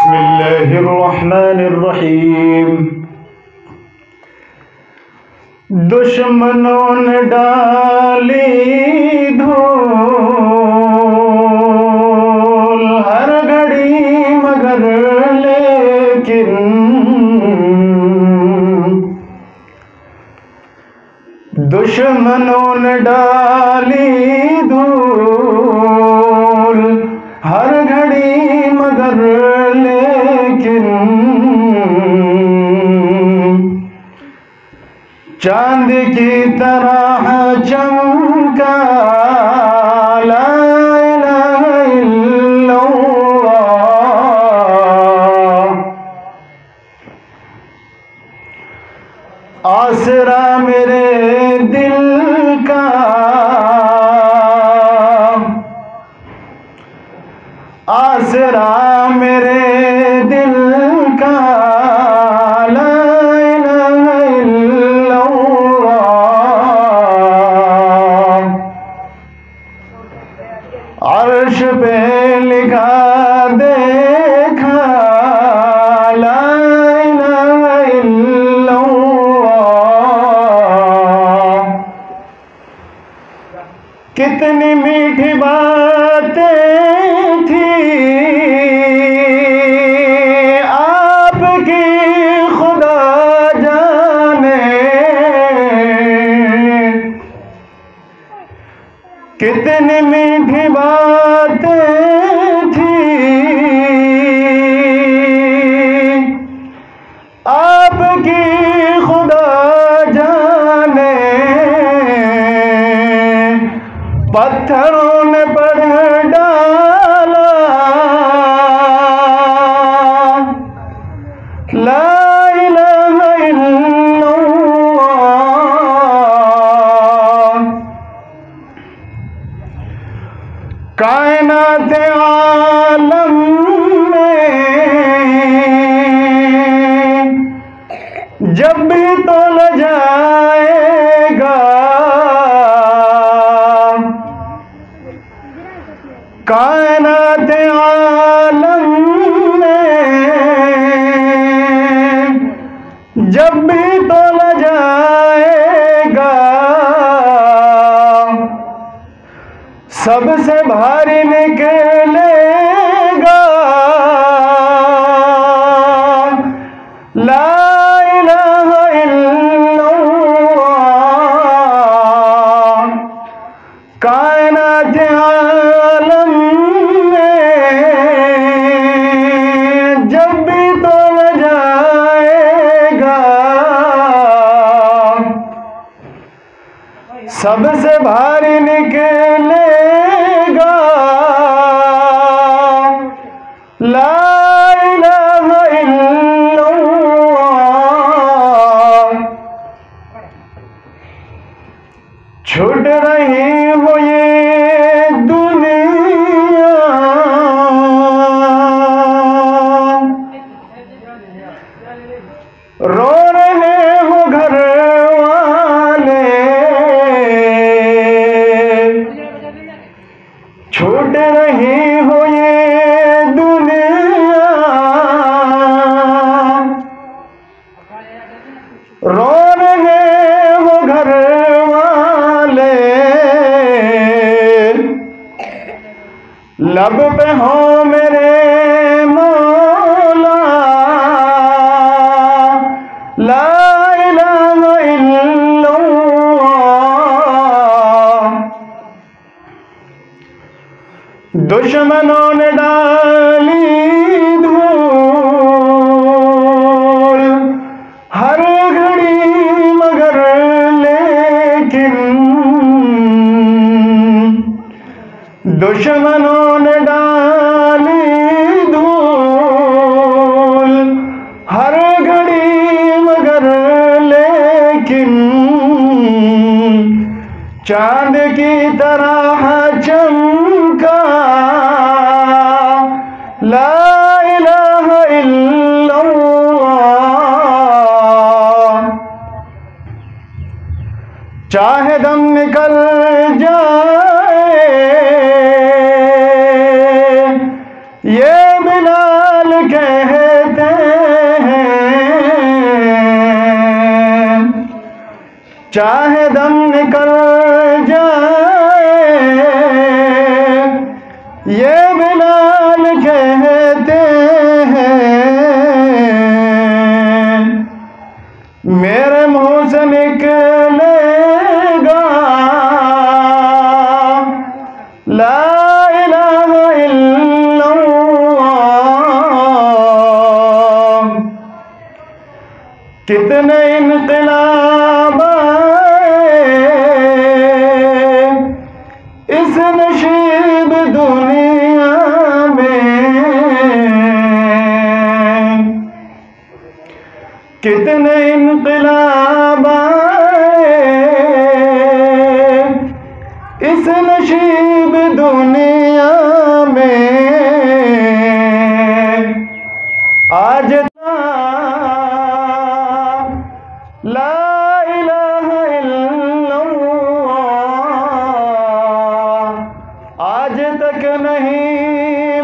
बिस्मिल्लाहिर्रहमानिर्रहीम। दुश्मनों ने डाली धूल हर घड़ी मगर लेकिन दुश्मनों ने डाली धूल हर घड़ी मगर लेकिन चांद की तरह चमका ला इलाहा इल्लल्लाह। आसरा मेरे दिल का आसरा मेरे दिल का ला इलाहा इल्लल्लाह। अर्श पे लिखा देखा ला इलाहा इल्लल्लाह। कितनी मीठी बातें थी आपकी खुदा जाने। कितनी मीठी बातें थी आपकी खुदा जाने। पत्थरों ने पढ़ डाला ला इलाहा इल्लल्लाह। कायनात आलम में जब भी तोल जाएगा कायनात आलम में जब भी तोल जाएगा सबसे भारी निकलेगा ला इलाहा इल्लल्लाह। कायनात आलम में जब भी तोल जाएगा सबसे भारी निकलेगा ला इलाहा इल्लल्लाह। छूट रही हो ये दुनिया रो रहे हो घर वाले। छूट रही हो ये दुनिया रो रहे हो घर वाले। लब पे हो मेरे मौला ला इलाहा इल्लल्लाह। दुश्मनों ने डाली धूल हर घड़ी मगर लेकिन दुश्मनों ने डाली धूल हर घड़ी मगर लेकिन चांद की तरह चमका ला इलाहा इल्लल्लाह। चाहे दम निकल जाए ये बिलाल के चाहे दम निकल जाए ये बिलाल कहते हैं, मेरे मुंह से निकलेगा ला इलाहा इल्लल्लाह। कितने इनक़िलाब इस नशीब दुनिया में, कितने इनक़िलाब इस नशीब दुनिया में। आज ला इलाहा इल्लल्लाह आज तक नहीं